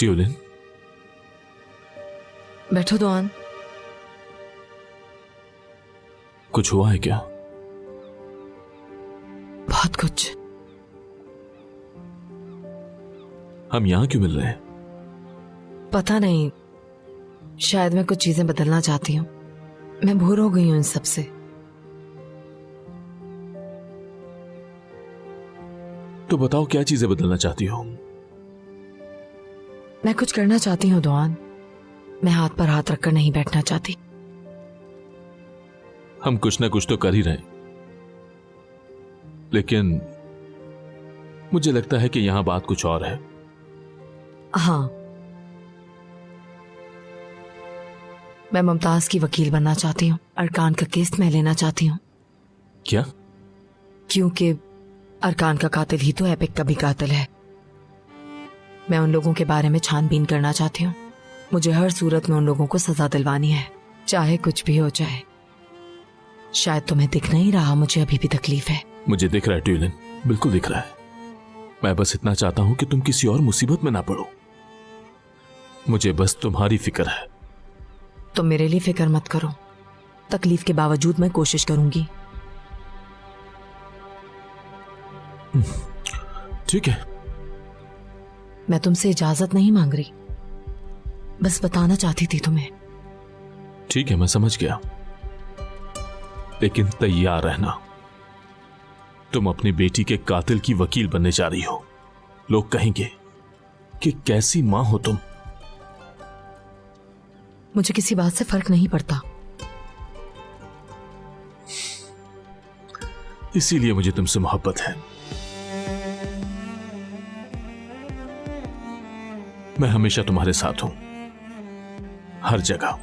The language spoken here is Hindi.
ट्यूलिन, बैठो दोआन। कुछ हुआ है क्या? बहुत कुछ। हम यहां क्यों मिल रहे हैं? पता नहीं, शायद मैं कुछ चीजें बदलना चाहती हूँ। मैं बोर हो गई हूँ इन सब से। तो बताओ क्या चीजें बदलना चाहती हो? मैं कुछ करना चाहती हूँ दोआन। मैं हाथ पर हाथ रखकर नहीं बैठना चाहती। हम कुछ ना कुछ तो कर ही रहे हैं, लेकिन मुझे लगता है कि यहां बात कुछ और है। हाँ, मैं मुमताज की वकील बनना चाहती हूँ। अरकान का केस मैं लेना चाहती हूँ। क्या? क्योंकि अरकान का कातिल ही तो एपिक का भी कातिल है। मैं उन लोगों के बारे में छानबीन करना चाहती हूँ। मुझे हर सूरत में उन लोगों को सजा दिलवानी है, चाहे कुछ भी हो जाए। शायद तुम्हें दिख नहीं रहा, मुझे अभी भी तकलीफ है। मुझे दिख रहा है ट्यूलिन, बिल्कुल दिख रहा है। मैं बस इतना चाहता हूं कि तुम किसी और मुसीबत में ना पड़ो। मुझे बस तुम्हारी फिक्र है। तुम मेरे लिए फिक्र मत करो। तकलीफ के बावजूद मैं कोशिश करूंगी। ठीक है। मैं तुमसे इजाजत नहीं मांग रही, बस बताना चाहती थी तुम्हें। ठीक है, मैं समझ गया, लेकिन तैयार रहना। तुम अपनी बेटी के कातिल की वकील बनने जा रही हो। लोग कहेंगे कि कैसी मां हो तुम। मुझे किसी बात से फर्क नहीं पड़ता। इसीलिए मुझे तुमसे मोहब्बत है। मैं हमेशा तुम्हारे साथ हूं, हर जगह।